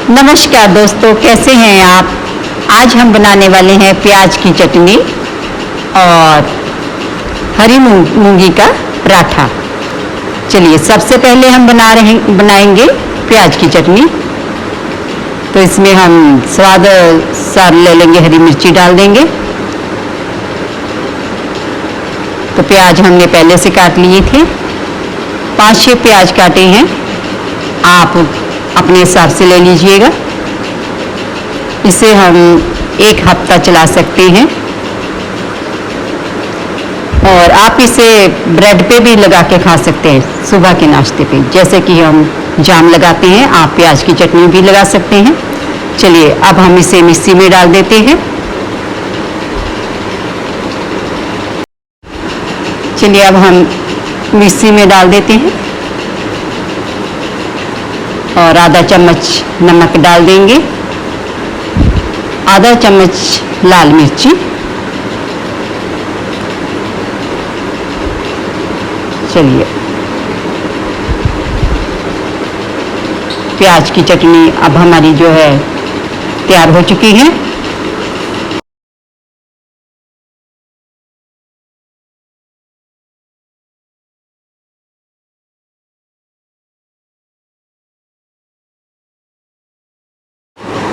नमस्कार दोस्तों, कैसे हैं आप। आज हम बनाने वाले हैं प्याज की चटनी और हरी मूंगी का पराठा। चलिए, सबसे पहले हम बनाएंगे प्याज की चटनी। तो इसमें हम स्वाद अनुसार ले लेंगे, हरी मिर्ची डाल देंगे। तो प्याज हमने पहले से काट लिए थे, 5-6 प्याज काटे हैं। आप अपने हिसाब से ले लीजिएगा। इसे हम 1 हफ्ता चला सकते हैं और आप इसे ब्रेड पे भी लगा के खा सकते हैं, सुबह के नाश्ते पे। जैसे कि हम जाम लगाते हैं, आप प्याज की चटनी भी लगा सकते हैं। चलिए, अब हम इसे मिक्सी में डाल देते हैं। चलिए, अब हम मिक्सी में डाल देते हैं और आधा चम्मच नमक डाल देंगे, आधा चम्मच लाल मिर्ची, चलिए प्याज की चटनी अब हमारी जो है तैयार हो चुकी है।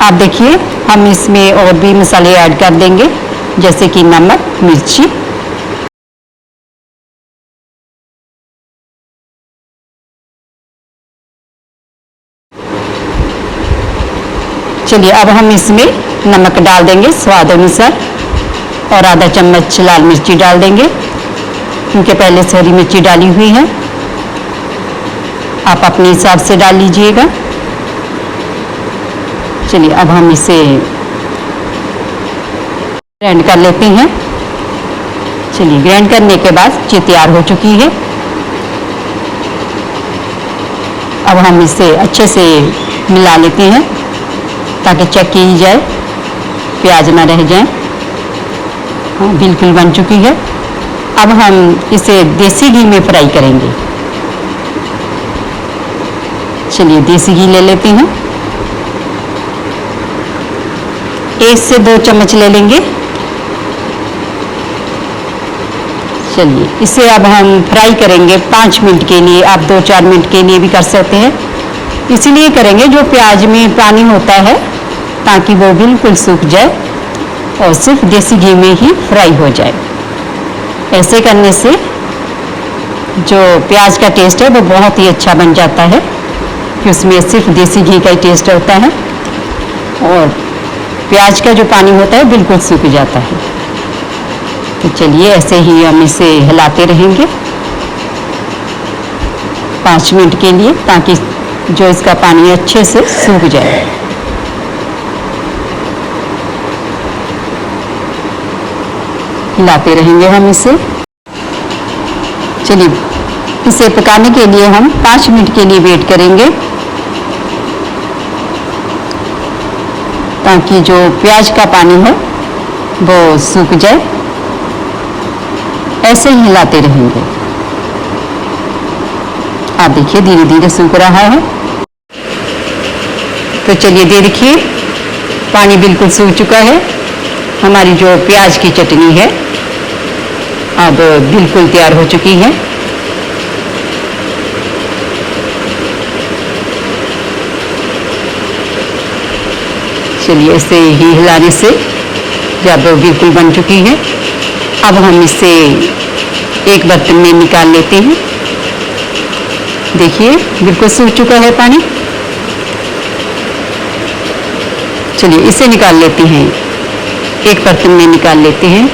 आप देखिए, हम इसमें और भी मसाले ऐड कर देंगे, जैसे कि नमक, मिर्ची। चलिए, अब हम इसमें नमक डाल देंगे स्वाद अनुसार और आधा चम्मच लाल मिर्ची डाल देंगे, क्योंकि पहले से हरी मिर्ची डाली हुई है। आप अपने हिसाब से डाल लीजिएगा। चलिए, अब हम इसे ग्राइंड कर लेते हैं। चलिए, ग्राइंड करने के बाद ये तैयार हो चुकी है। अब हम इसे अच्छे से मिला लेते हैं ताकि चेक की जाए, प्याज ना रह जाए। हाँ, बिल्कुल बन चुकी है। अब हम इसे देसी घी में फ्राई करेंगे। चलिए, देसी घी ले लेते हैं, 1 से 2 चम्मच ले लेंगे। चलिए, इसे अब हम फ्राई करेंगे 5 मिनट के लिए। आप 2-4 मिनट के लिए भी कर सकते हैं। इसीलिए करेंगे, जो प्याज में पानी होता है, ताकि वो बिल्कुल सूख जाए और सिर्फ देसी घी में ही फ्राई हो जाए। ऐसे करने से जो प्याज का टेस्ट है वो बहुत ही अच्छा बन जाता है, कि उसमें सिर्फ देसी घी का ही टेस्ट होता है और प्याज का जो पानी होता है बिल्कुल सूख जाता है। तो चलिए, ऐसे ही हम इसे हिलाते रहेंगे 5 मिनट के लिए, ताकि जो इसका पानी अच्छे से सूख जाए। हिलाते रहेंगे हम इसे। चलिए, इसे पकाने के लिए हम 5 मिनट के लिए वेट करेंगे, ताकि जो प्याज का पानी है वो सूख जाए। ऐसे ही हिलाते रहेंगे। आप देखिए, धीरे धीरे सूख रहा है। तो चलिए, देखिए पानी बिल्कुल सूख चुका है। हमारी जो प्याज की चटनी है अब बिल्कुल तैयार हो चुकी है। चलिए, इसे ही हिलाने से जब बिल्कुल बन चुकी है, अब हम इसे एक बर्तन में निकाल लेते हैं। देखिए, बिल्कुल सूख चुका है पानी। चलिए, इसे निकाल लेते हैं, एक बर्तन में निकाल लेते हैं।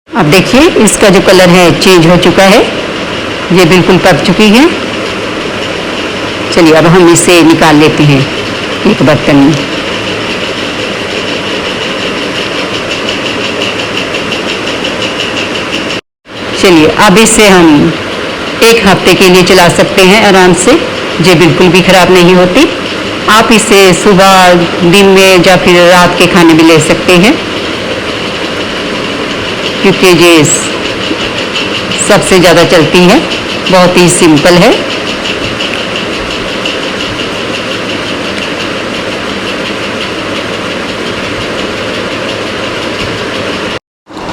अब देखिए, इसका जो कलर है चेंज हो चुका है, ये बिल्कुल पक चुकी है। चलिए, अब हम इसे निकाल लेते हैं एक बर्तन में। चलिए अब इसे हम 1 हफ्ते के लिए चला सकते हैं आराम से, ये बिल्कुल भी ख़राब नहीं होती। आप इसे सुबह, दिन में या फिर रात के खाने में ले सकते हैं, क्योंकि ये सबसे ज़्यादा चलती है, बहुत ही सिंपल है।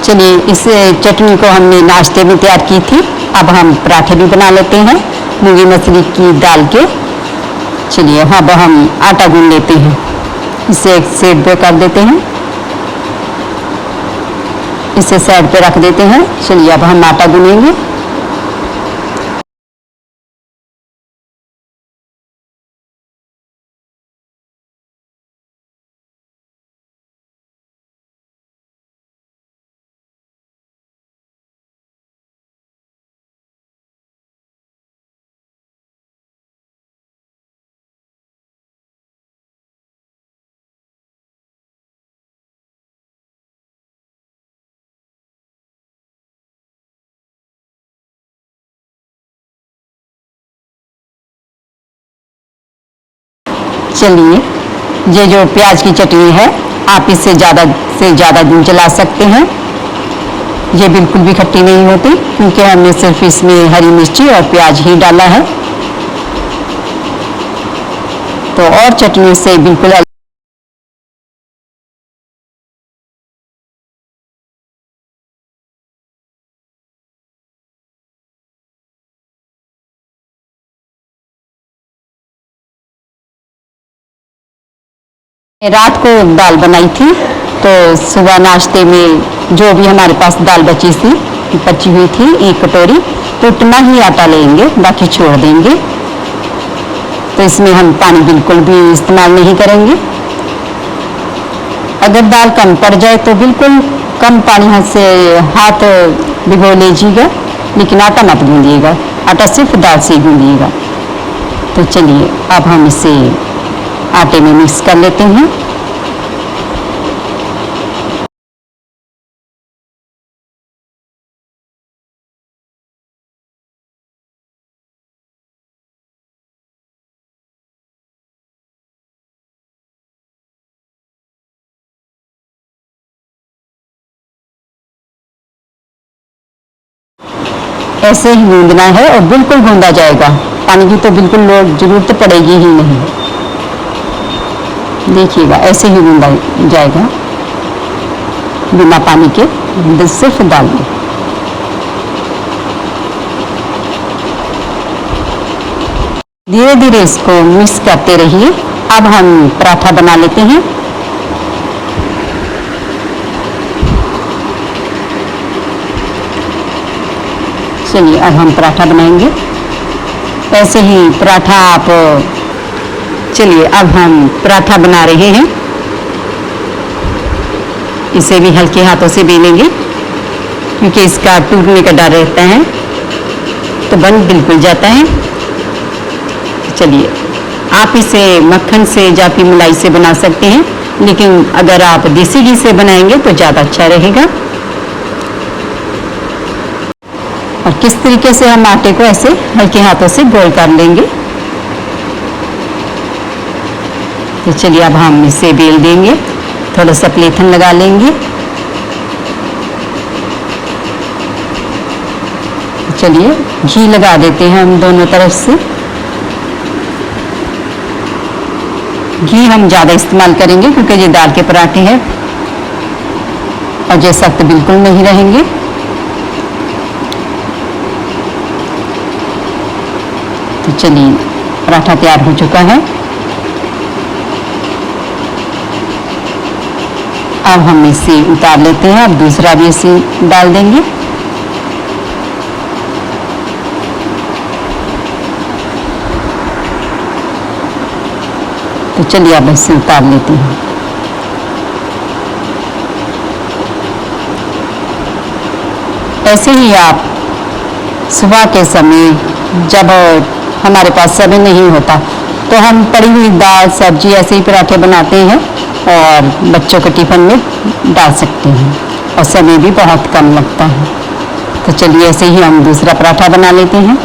चलिए इस चटनी को हमने नाश्ते में तैयार की थी, अब हम पराठे भी बना लेते हैं मूंगी मसरी की दाल के। चलिए अब हम आटा गूंद लेते हैं, इसे एक साइड पे कर देते हैं, इसे साइड पे रख देते हैं। चलिए अब हम आटा गूंदेंगे। चलिए ये जो प्याज की चटनी है, आप इससे ज़्यादा से ज़्यादा दिन चला सकते हैं, ये बिल्कुल भी खट्टी नहीं होती, क्योंकि हमने सिर्फ इसमें हरी मिर्ची और प्याज ही डाला है। तो और चटनी से बिल्कुल रात को दाल बनाई थी, तो सुबह नाश्ते में जो भी हमारे पास दाल बची हुई थी 1 कटोरी, तो उतना ही आटा लेंगे, बाकी छोड़ देंगे। तो इसमें हम पानी बिल्कुल भी इस्तेमाल नहीं करेंगे। अगर दाल कम पड़ जाए तो बिल्कुल कम पानी से हाथ भिगो लीजिएगा, लेकिन आटा मत गूंदिएगा, आटा सिर्फ दाल से ही गूंदिएगा। तो चलिए अब हम इसे आटे में मिक्स कर लेते हैं। ऐसे ही गूंदना है और बिल्कुल गूंदा जाएगा, पानी की तो बिल्कुल जरूरत पड़ेगी ही नहीं। देखिएगा ऐसे ही गूंदा जाएगा बिना पानी के, सिर्फ दाल में। धीरे धीरे इसको मिक्स करते रहिए। अब हम पराठा बना लेते हैं। चलिए अब हम पराठा बनाएंगे, ऐसे ही पराठा आप। चलिए अब हम पराठा बना रहे हैं, इसे भी हल्के हाथों से बेलेंगे, क्योंकि इसका टूटने का डर रहता है, तो बन बिल्कुल जाता है। चलिए आप इसे मक्खन से या फिर मलाई से बना सकते हैं, लेकिन अगर आप देसी घी से बनाएंगे तो ज़्यादा अच्छा रहेगा। और किस तरीके से हम आटे को ऐसे हल्के हाथों से गोल कर लेंगे। तो चलिए अब हम इसे बेल देंगे, थोड़ा सा प्लेथन लगा लेंगे। चलिए घी लगा देते हैं हम दोनों तरफ से। घी हम ज़्यादा इस्तेमाल करेंगे, क्योंकि ये दाल के पराठे हैं और ये सख्त बिल्कुल नहीं रहेंगे। तो चलिए पराठा तैयार हो चुका है। अब हम इसे उतार लेते हैं, अब दूसरा भी इसे डाल देंगे। तो चलिए अब इसे उतार लेते हैं। ऐसे ही आप सुबह के समय, जब हमारे पास समय नहीं होता, तो हम पड़ी हुई दाल सब्जी ऐसे ही पराठे बनाते हैं और बच्चों के टिफिन में डाल सकते हैं, और समय भी बहुत कम लगता है। तो चलिए ऐसे ही हम दूसरा पराठा बना लेते हैं।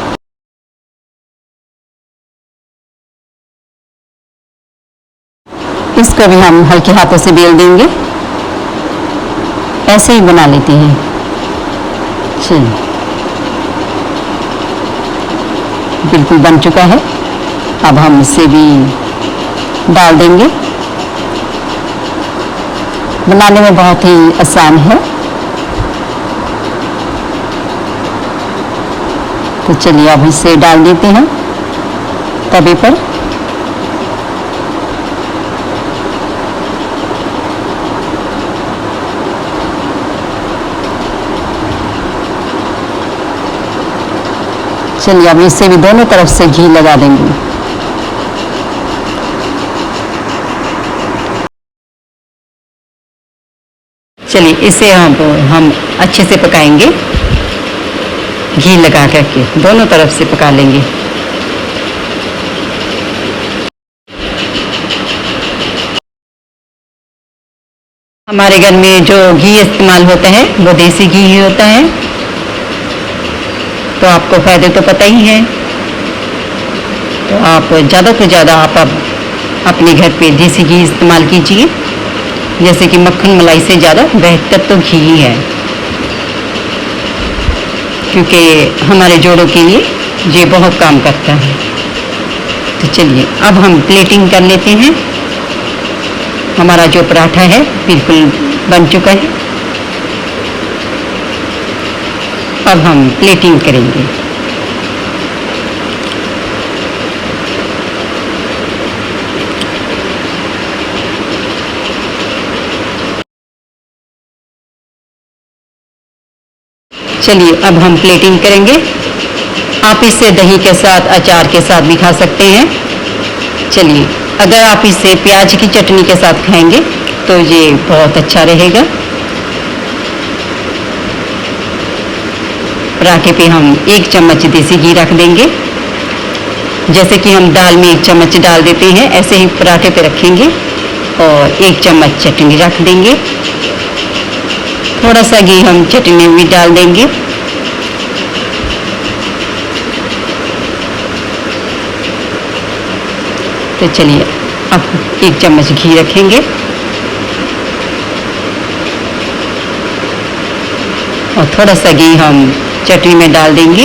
इसको भी हम हल्के हाथों से बेल देंगे, ऐसे ही बना लेते हैं। चलिए, बिल्कुल बन चुका है। अब हम इसे भी डाल देंगे। बनाने में बहुत ही आसान है। तो चलिए अब इसे डाल देते हैं तवे पर। चलिए अब इसे भी दोनों तरफ से घी लगा देंगे। चलिए इसे हम अच्छे से पकाएंगे, घी लगा करके दोनों तरफ से पका लेंगे। हमारे घर में जो घी इस्तेमाल होता है वो देसी घी ही होता है, तो आपको फ़ायदे तो पता ही है। तो आप ज़्यादा से ज़्यादा आप अपने घर पे देसी घी इस्तेमाल कीजिए। जैसे कि मक्खन मलाई से ज़्यादा बेहतर तो घी ही है, क्योंकि हमारे जोड़ों के लिए ये बहुत काम करता है। तो चलिए अब हम प्लेटिंग कर लेते हैं। हमारा जो पराठा है बिल्कुल बन चुका है। अब हम प्लेटिंग करेंगे। चलिए अब हम प्लेटिंग करेंगे। आप इसे दही के साथ, अचार के साथ भी खा सकते हैं। चलिए, अगर आप इसे प्याज की चटनी के साथ खाएंगे तो ये बहुत अच्छा रहेगा। पराठे पे हम 1 चम्मच देसी घी रख देंगे। जैसे कि हम दाल में 1 चम्मच डाल देते हैं, ऐसे ही पराठे पे रखेंगे और 1 चम्मच चटनी रख देंगे। थोड़ा सा घी हम चटनी में भी डाल देंगे। तो चलिए अब 1 चम्मच घी रखेंगे और थोड़ा सा घी हम चटनी में डाल देंगे।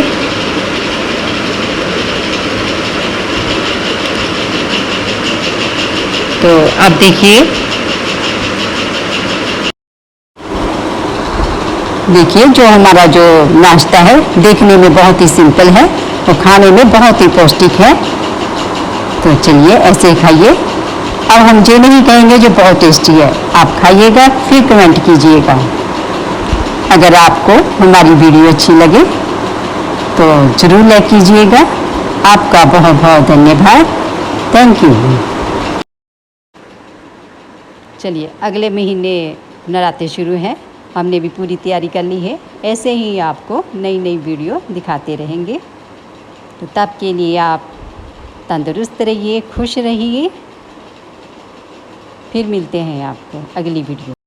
तो अब देखिए जो हमारा जो नाश्ता है देखने में बहुत ही सिंपल है और खाने में बहुत ही पौष्टिक है। तो चलिए ऐसे ही खाइए। अब हम ये नहीं कहेंगे जो बहुत टेस्टी है, आप खाइएगा फिर कमेंट कीजिएगा। अगर आपको हमारी वीडियो अच्छी लगे तो ज़रूर लाइक कीजिएगा। आपका बहुत बहुत धन्यवाद। Thank you. चलिए अगले महीने नवरात्रि शुरू हैं, हमने भी पूरी तैयारी कर ली है। ऐसे ही आपको नई नई वीडियो दिखाते रहेंगे। तो तब के लिए आप तंदुरुस्त रहिए, खुश रहिए। फिर मिलते हैं आपको अगली वीडियो।